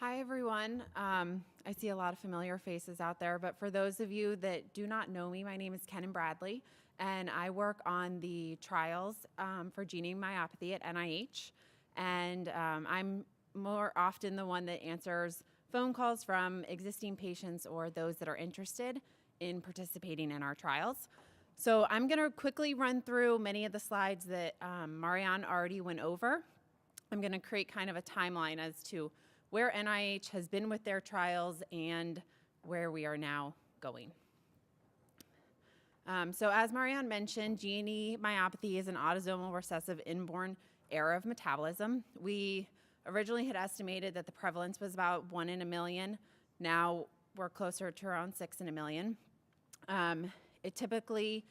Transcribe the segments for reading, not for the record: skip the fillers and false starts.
Hi, everyone. I see a lot of familiar faces out there, but for those of you that do not know me, my name is Kennan Bradley, and I work on the trials for GNE Myopathy at NIH, and I'm more often the one that answers phone calls from existing patients or those that are interested in participating in our trials. So I'm going to quickly run through many of the slides that Marianne already went over. I'm going to create kind of a timeline as to where NIH has been with their trials and where we are now going. So as Marianne mentioned, GNE myopathy is an autosomal recessive inborn error of metabolism. We originally had estimated that the prevalence was about 1 in a million. Now we're closer to around 6 in a million. It typically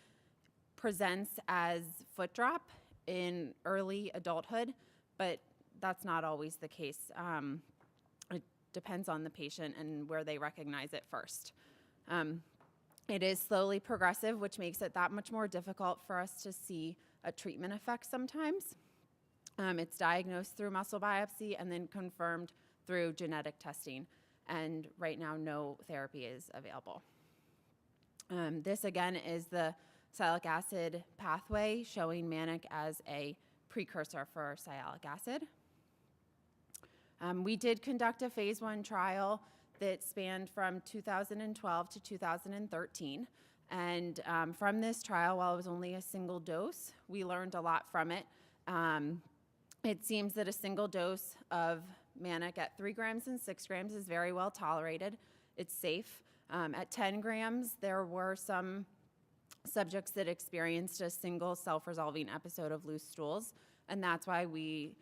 presents as foot drop in early adulthood, but that's not always the case. It depends on the patient and where they recognize it first. It is slowly progressive, which makes it that much more difficult for us to see a treatment effect sometimes. It's diagnosed through muscle biopsy and then confirmed through genetic testing. And right now, no therapy is available. This, again, is the sialic acid pathway showing ManNAc as a precursor for sialic acid. We did conduct a phase 1 trial that spanned from 2012 to 2013. And from this trial, while it was only a single dose, we learned a lot from it. It seems that a single dose of ManNAc at 3 grams and 6 grams is very well tolerated. It's safe. At 10 grams, there were some subjects that experienced a single self-resolving episode of loose stools, and that's why we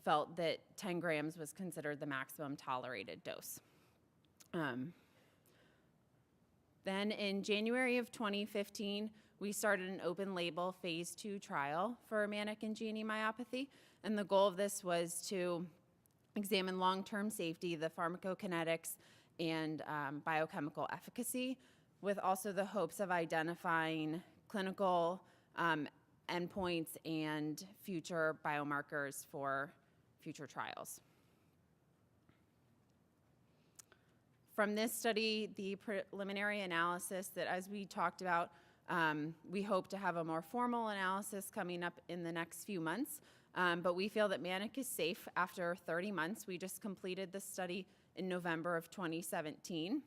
felt that 10 grams was considered the maximum tolerated dose. Then in January of 2015, we started an open label phase 2 trial for ManNAc and GNE myopathy, and the goal of this was to examine long-term safety, the pharmacokinetics, and biochemical efficacy, with also the hopes of identifying clinical endpoints and future biomarkers for future trials. From this study, the preliminary analysis that, as we talked about, we hope to have a more formal analysis coming up in the next few months, but we feel that ManNAc is safe after 30 months. We just completed the study in November of 2017.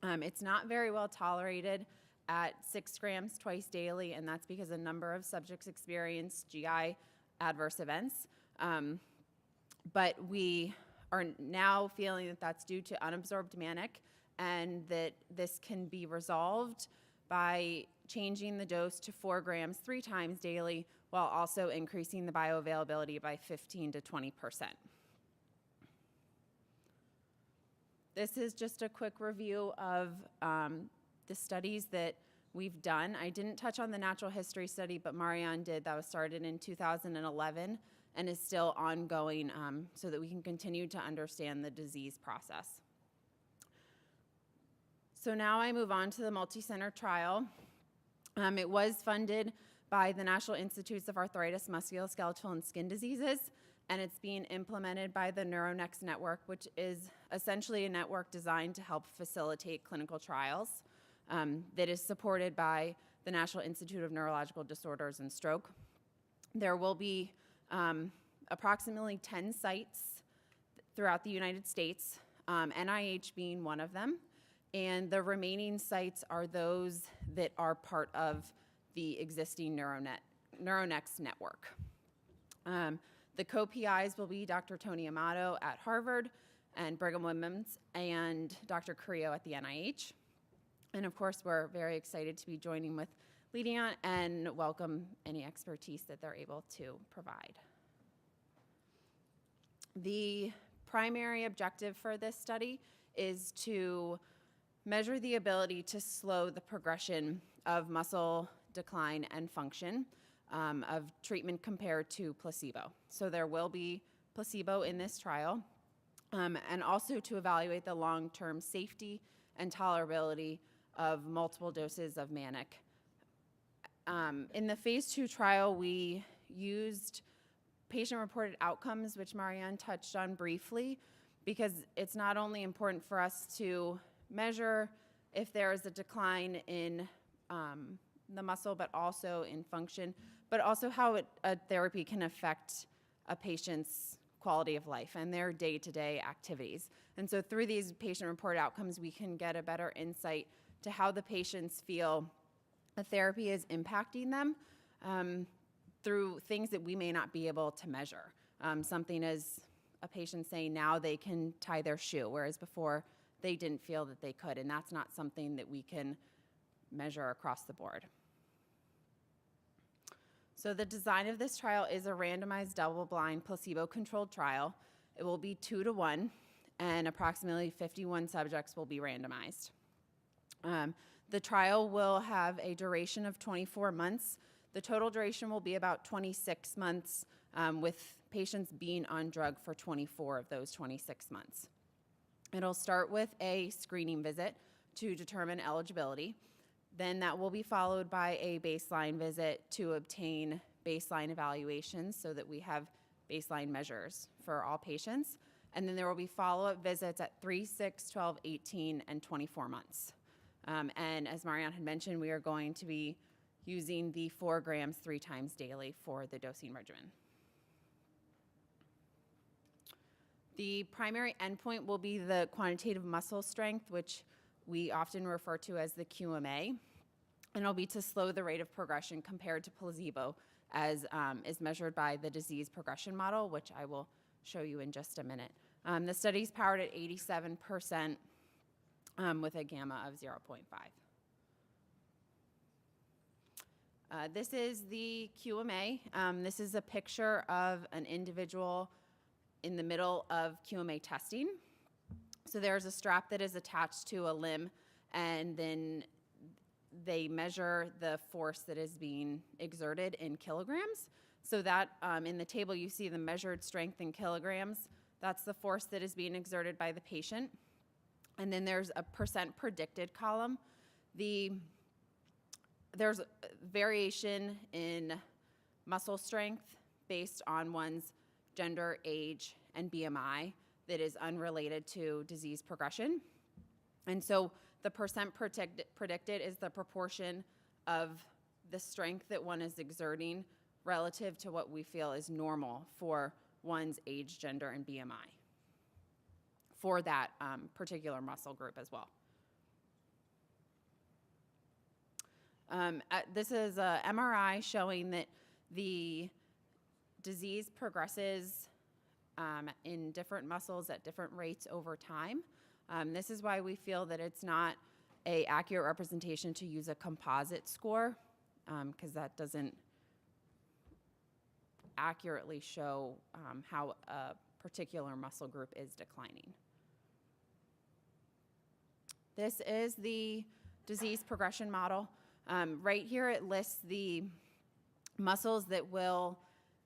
It's not very well tolerated at 6 grams twice daily, and that's because a number of subjects experienced GI adverse events. But we are now feeling that that's due to unabsorbed ManNAc and that this can be resolved by changing the dose to 4 grams 3 times daily while also increasing the bioavailability by 15 to 20%. This is just a quick review of the studies that we've done. I didn't touch on the natural history study, but Marianne did. That was started in 2011 and is still ongoing so that we can continue to understand the disease process. So now I move on to the multicenter trial. It was funded by the National Institutes of Arthritis, Musculoskeletal, and Skin Diseases, and it's being implemented by the Neuromuscular network, which is essentially a network designed to help facilitate clinical trials that is supported by the National Institute of Neurological Disorders and Stroke. There will be approximately 10 sites throughout the United States, NIH being one of them, and the remaining sites are those that are part of the existing NeuroNext network. The co-PIs will be Dr. Tony Amato at Harvard and Brigham Women's and Dr. Carrillo at the NIH. And of course, we're very excited to be joining with leading on and welcome any expertise that they're able to provide. The primary objective for this study is to measure the ability to slow the progression of muscle decline and function of treatment compared to placebo. So there will be placebo in this trial, and also to evaluate the long-term safety and tolerability of multiple doses of ManNAc. In the phase 2 trial, we used patient-reported outcomes, which Marianne touched on briefly, because it's not only important for us to measure if there is a decline in the muscle, but also in function, but also how a therapy can affect a patient's quality of life and their day-to-day activities. And so through these patient-reported outcomes, we can get a better insight to how the patients feel a therapy is impacting them through things that we may not be able to measure. Something as a patient saying now they can tie their shoe, whereas before they didn't feel that they could, and that's not something that we can measure across the board. So the design of this trial is a randomized, double-blind, placebo-controlled trial. It will be 2-to-1, and approximately 51 subjects will be randomized. The trial will have a duration of 24 months. The total duration will be about 26 months, with patients being on drug for 24 of those 26 months. It'll start with a screening visit to determine eligibility. Then that will be followed by a baseline visit to obtain baseline evaluations so that we have baseline measures for all patients. And then there will be follow-up visits at 3, 6, 12, 18, and 24 months. And as Marianne had mentioned, we are going to be using the 4 grams 3 times daily for the dosing regimen. The primary endpoint will be the quantitative muscle strength, which we often refer to as the QMA, and it'll be to slow the rate of progression compared to placebo, as is measured by the disease progression model, which I will show you in just a minute. The study's powered at 87% with a gamma of 0.5. This is the QMA. This is a picture of an individual in the middle of QMA testing. So there's a strap that is attached to a limb, and then they measure the force that is being exerted in kilograms. So that in the table you see the measured strength in kilograms. That's the force that is being exerted by the patient. And then there's a percent predicted column. There's variation in muscle strength based on one's gender, age, and BMI that is unrelated to disease progression. And so the percent predicted is the proportion of the strength that one is exerting relative to what we feel is normal for one's age, gender, and BMI for that particular muscle group as well. This is an MRI showing that the disease progresses in different muscles at different rates over time. This is why we feel that it's not an accurate representation to use a composite score, because that doesn't accurately show how a particular muscle group is declining. This is the disease progression model. Right here it lists the muscles that will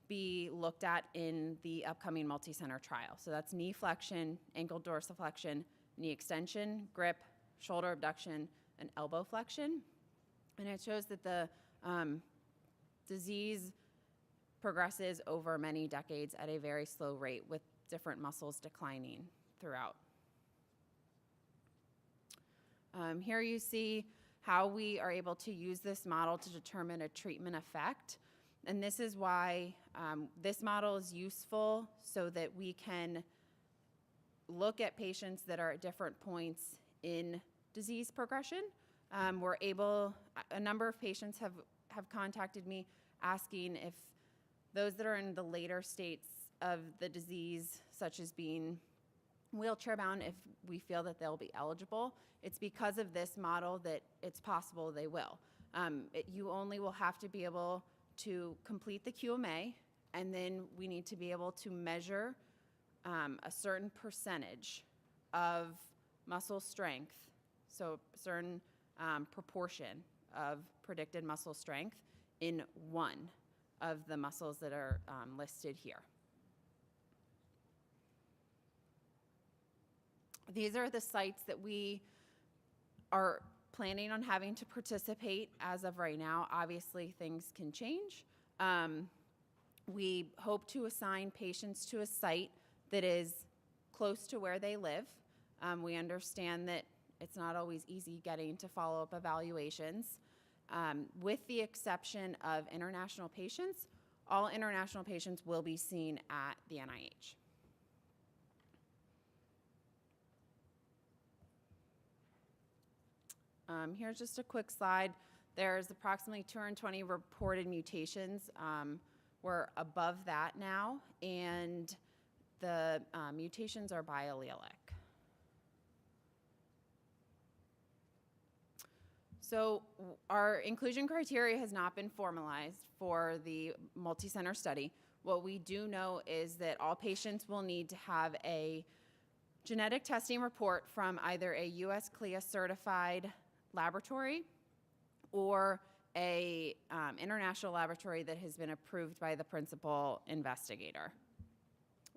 be looked at in the upcoming multicenter trial. So that's knee flexion, ankle dorsiflexion, knee extension, grip, shoulder abduction, and elbow flexion. And it shows that the disease progresses over many decades at a very slow rate with different muscles declining throughout. Here you see how we are able to use this model to determine a treatment effect. And this is why this model is useful, so that we can look at patients that are at different points in disease progression. A number of patients have contacted me asking if those that are in the later states of the disease, such as being wheelchair bound, if we feel that they'll be eligible. It's because of this model that it's possible they will. You only will have to be able to complete the QMA, and then we need to be able to measure a certain percentage of muscle strength, so a certain proportion of predicted muscle strength in one of the muscles that are listed here. These are the sites that we are planning on having to participate as of right now. Obviously, things can change. We hope to assign patients to a site that is close to where they live. We understand that it's not always easy getting to follow-up evaluations. With the exception of international patients, all international patients will be seen at the NIH. Here's just a quick slide. There's approximately 220 reported mutations. We're above that now, and the mutations are biallelic. So our inclusion criteria has not been formalized for the multicenter study. What we do know is that all patients will need to have a genetic testing report from either a US CLIA certified laboratory or a international laboratory that has been approved by the principal investigator.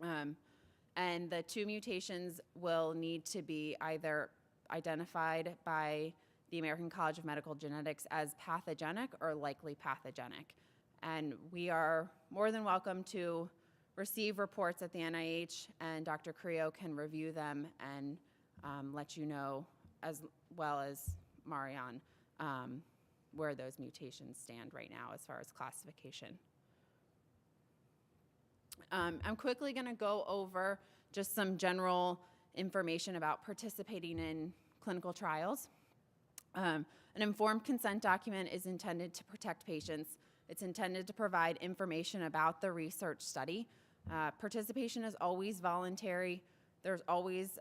And the 2 mutations will need to be either identified by the American College of Medical Genetics as pathogenic or likely pathogenic. And we are more than welcome to receive reports at the NIH, and Dr. Creo can review them and let you know, as well as Marianne, where those mutations stand right now as far as classification. I'm quickly going to go over just some general information about participating in clinical trials. An informed consent document is intended to protect patients. It's intended to provide information about the research study. Participation is always voluntary. There's always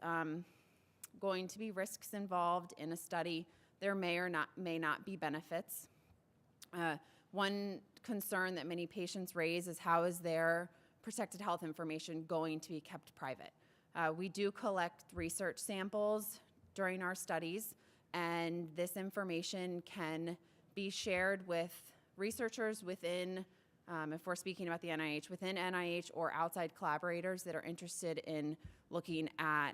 going to be risks involved in a study. There may not be benefits. One concern that many patients raise is how is their protected health information going to be kept private? We do collect research samples during our studies, and this information can be shared with researchers within, if we're speaking about the NIH, within NIH or outside collaborators that are interested in looking at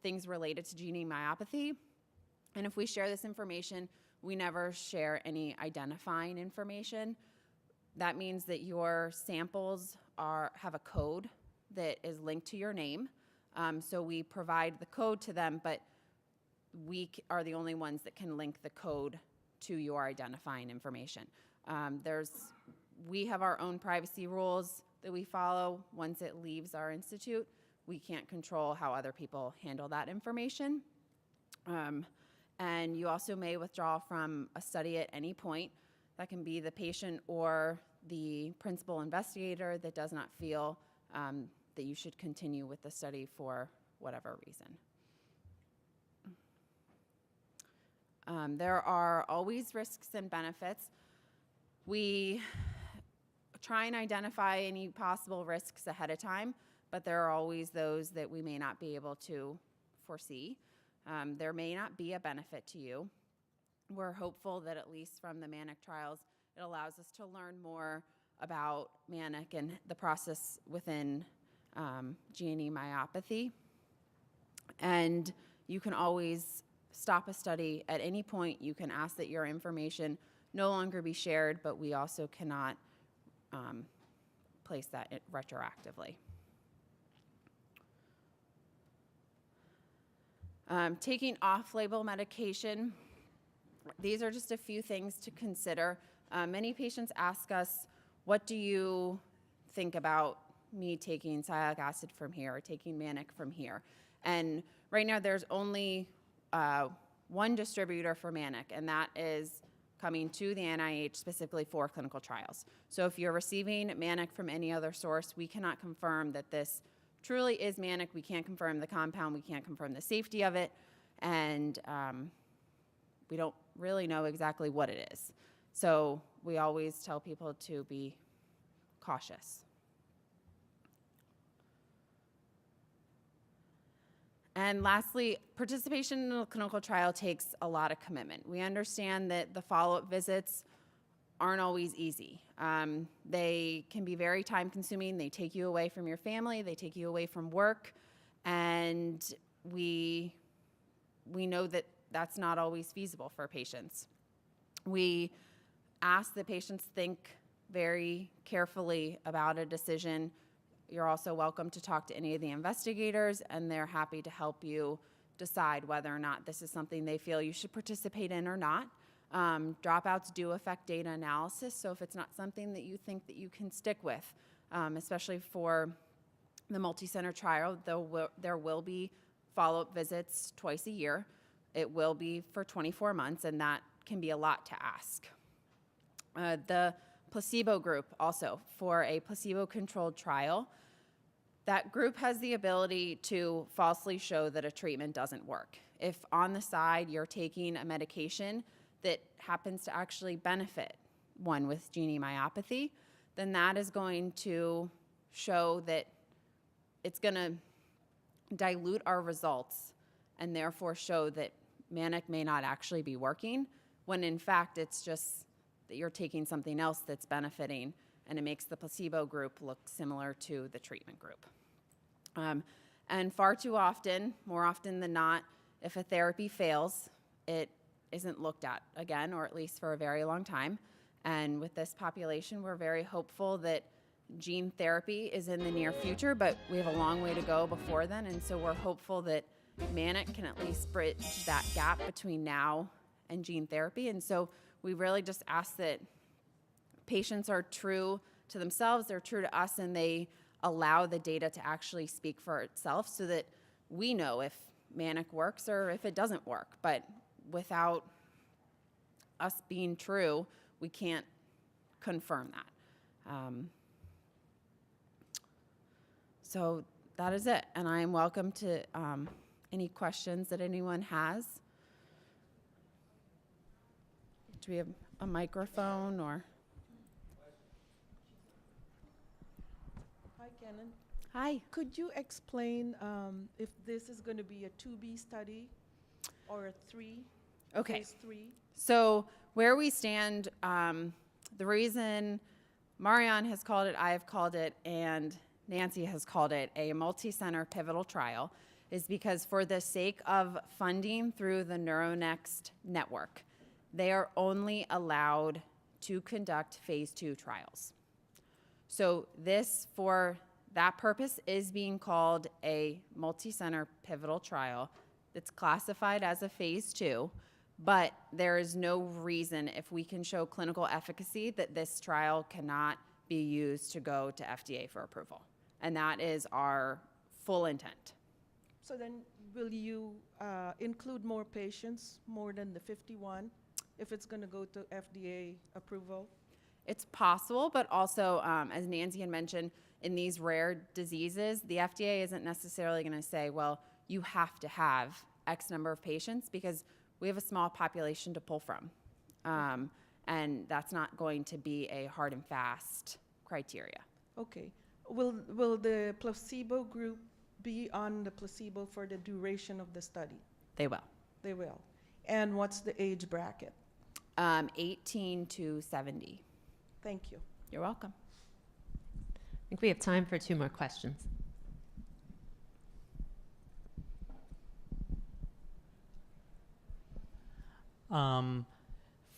things related to GNE myopathy. And if we share this information, we never share any identifying information. That means that your samples have a code that is linked to your name. So we provide the code to them, but we are the only ones that can link the code to your identifying information. We have our own privacy rules that we follow. Once it leaves our institute, we can't control how other people handle that information. And you also may withdraw from a study at any point. That can be the patient or the principal investigator that does not feel that you should continue with the study for whatever reason. There are always risks and benefits. We try and identify any possible risks ahead of time, but there are always those that we may not be able to foresee. There may not be a benefit to you. We're hopeful that at least from the ManNAc trials, it allows us to learn more about ManNAc and the process within GNE myopathy. And you can always stop a study at any point. You can ask that your information no longer be shared, but we also cannot place that retroactively. Taking off-label medication, these are just a few things to consider. Many patients ask us, what do you think about me taking sialic acid from here or taking ManNAc from here? And right now there's only one distributor for ManNAc, and that is coming to the NIH specifically for clinical trials. So if you're receiving ManNAc from any other source, we cannot confirm that this truly is ManNAc. We can't confirm the compound. We can't confirm the safety of it. And we don't really know exactly what it is. So we always tell people to be cautious. And lastly, participation in a clinical trial takes a lot of commitment. We understand that the follow-up visits aren't always easy. They can be very time-consuming. They take you away from your family. They take you away from work. And we know that that's not always feasible for patients. We ask that patients think very carefully about a decision, you're also welcome to talk to any of the investigators, and they're happy to help you decide whether or not this is something they feel you should participate in or not. Dropouts do affect data analysis, so if it's not something that you think that you can stick with, especially for the multicenter trial, there will be follow-up visits twice a year. It will be for 24 months, and that can be a lot to ask. The placebo group also, for a placebo-controlled trial, that group has the ability to falsely show that a treatment doesn't work. If on the side you're taking a medication that happens to actually benefit one with GNE myopathy, then that is going to show that it's going to dilute our results and therefore show that ManNAc may not actually be working, when in fact it's just that you're taking something else that's benefiting, and it makes the placebo group look similar to the treatment group. And far too often, more often than not, if a therapy fails, it isn't looked at again, or at least for a very long time. And with this population, we're very hopeful that gene therapy is in the near future, but we have a long way to go before then, and so we're hopeful that ManNAc can at least bridge that gap between now and gene therapy. And so we really just ask that patients are true to themselves, they're true to us, and they allow the data to actually speak for itself so that we know if ManNAc works or if it doesn't work. But without us being true, we can't confirm that. So that is it, and I am welcome to any questions that anyone has. Do we have a microphone or? Hi, Kennan. Hi. Could you explain if this is going to be a 2B study or a 3? Okay. Phase 3? So where we stand, the reason Marianne has called it, I have called it, and Nancy has called it a multi-center pivotal trial is because for the sake of funding through the NeuroNext network, they are only allowed to conduct phase 2 trials. So this, for that purpose, is being called a multi-center pivotal trial that's classified as a phase 2, but there is no reason, if we can show clinical efficacy, that this trial cannot be used to go to FDA for approval. And that is our full intent. So then will you include more patients, more than the 51, if it's going to go to FDA approval? It's possible, but also, as Nancy had mentioned, in these rare diseases, the FDA isn't necessarily going to say, well, you have to have X number of patients, because we have a small population to pull from. And that's not going to be a hard and fast criteria. Okay. Will the placebo group be on the placebo for the duration of the study? They will. They will. And what's the age bracket? 18 to 70. Thank you. You're welcome. I think we have time for 2 more questions.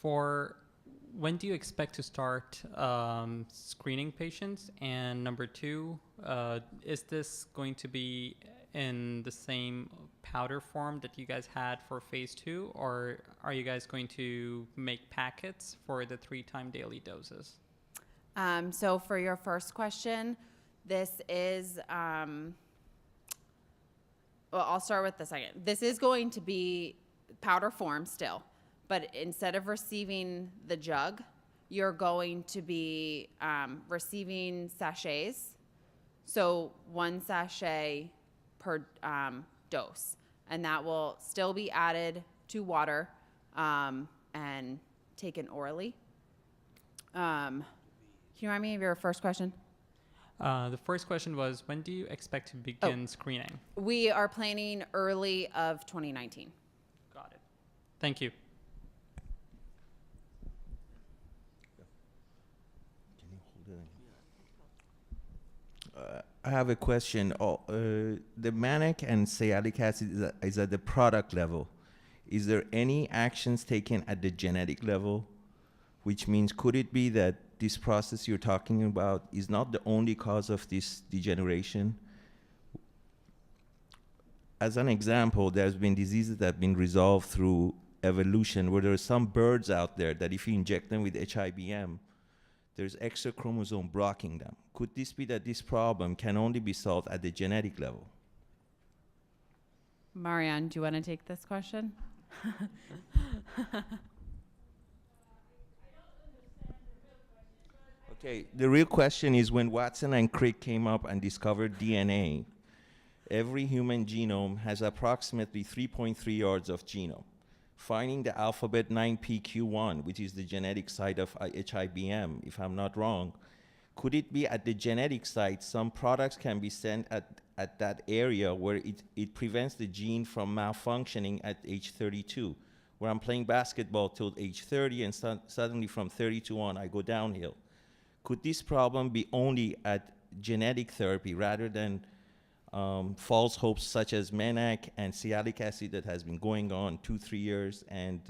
For when do you expect to start screening patients? And number 2, is this going to be in the same powder form that you guys had for phase 2, or are you guys going to make packets for the 3-time daily doses? So for your first question, this is, well, I'll start with the second. This is going to be powder form still, but instead of receiving the jug, you're going to be receiving sachets. So 1 sachet per dose, and that will still be added to water and taken orally. Can you remind me of your first question? The first question was, when do you expect to begin screening? We are planning early of 2019. Got it. Thank you. I have a question. The ManNAc and sialic acid is at the product level. Is there any actions taken at the genetic level? Which means, could it be that this process you're talking about is not the only cause of this degeneration. As an example, there's been diseases that have been resolved through evolution, where there are some birds out there that if you inject them with HIBM, there's extra chromosome blocking them. Could this be that this problem can only be solved at the genetic level? Marianne, do you want to take this question? Okay, the real question is when Watson and Crick came up and discovered DNA, every human genome has approximately 3.3 yards of genome. Finding the alphabet 9pq1, which is the genetic site of HIBM, if I'm not wrong, could it be at the genetic site some products can be sent at that area where it prevents the gene from malfunctioning at age 32, where I'm playing basketball till age 30 and suddenly from 32 on I go downhill? Could this problem be only at genetic therapy rather than false hopes such as ManNAc and sialic acid that has been going on 2-3 years, and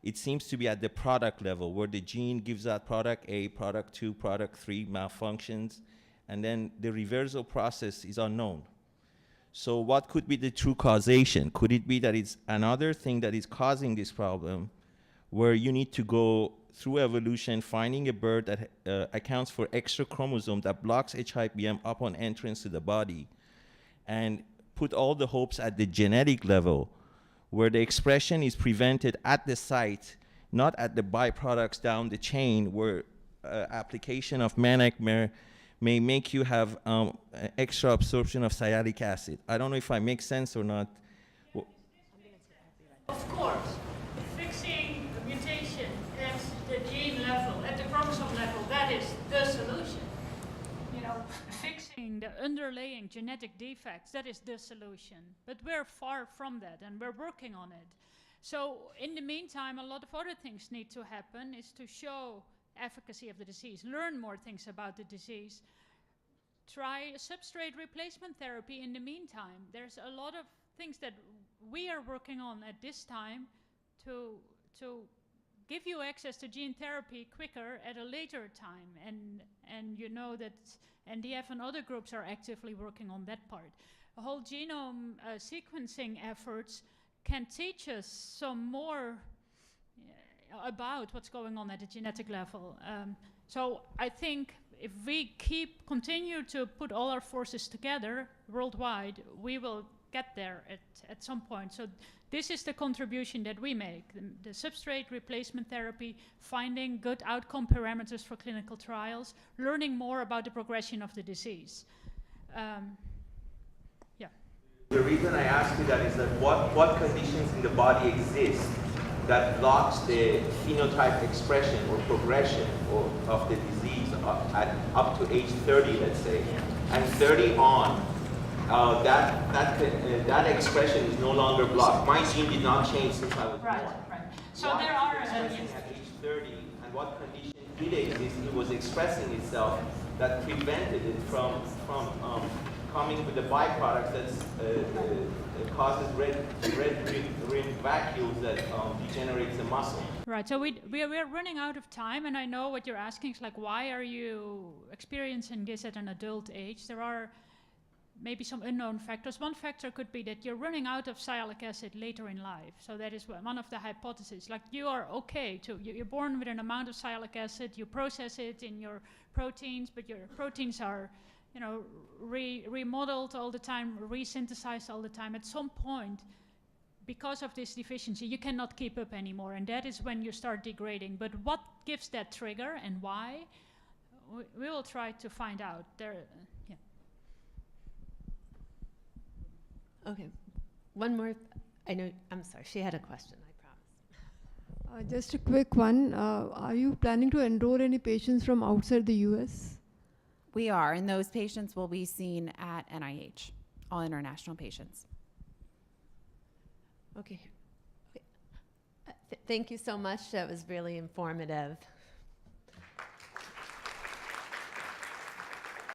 it seems to be at the product level where the gene gives out product A, product 2, product 3 malfunctions, and then the reversal process is unknown. So what could be the true causation? Could it be that it's another thing that is causing this problem, where you need to go through evolution, finding a bird that accounts for extra chromosome that blocks HIBM upon entrance to the body, and put all the hopes at the genetic level, where the expression is prevented at the site, not at the byproducts down the chain, where application of ManNAc may make you have extra absorption of sialic acid. I don't know if I make sense or not. Of course, fixing the mutation at the gene level, at the chromosome level, that is the solution. You know, fixing the underlying genetic defects, that is the solution. But we're far from that, and we're working on it. So in the meantime, a lot of other things need to happen, is to show efficacy of the disease, learn more things about the disease, try substrate replacement therapy in the meantime. There's a lot of things that we are working on at this time to give you access to gene therapy quicker at a later time. And you know that NDF and other groups are actively working on that part. The whole genome sequencing efforts can teach us some more about what's going on at the genetic level. So I think if we continue to put all our forces together worldwide, we will get there at some point. So this is the contribution that we make, the substrate replacement therapy, finding good outcome parameters for clinical trials, learning more about the progression of the disease. The reason I ask you that is that what conditions in the body exist that blocks the phenotype expression or progression of the disease up to age 30, let's say, and 30 on, that expression is no longer blocked. My gene did not change since I was born. Right. So there are expressing at age 30, and what condition did exist? It was expressing itself that prevented it from coming with the byproducts that causes red rim vacuoles that degenerates the muscle. Right, so we are running out of time, and I know what you're asking is like, why are you experiencing this at an adult age? There are maybe some unknown factors. One factor could be that you're running out of sialic acid later in life. So that is one of the hypotheses. Like, you are okay you're born with an amount of sialic acid, you process it in your proteins, but your proteins are, you know, remodeled all the time, resynthesized all the time. At some point, because of this deficiency, you cannot keep up anymore, and that is when you start degrading. But what gives that trigger and why? We will try to find out. Okay, one more. I know, I'm sorry, she had a question, I promise. Just a quick one. Are you planning to enroll any patients from outside the US? We are, and those patients will be seen at NIH, all international patients. Okay. Thank you so much. That was really informative.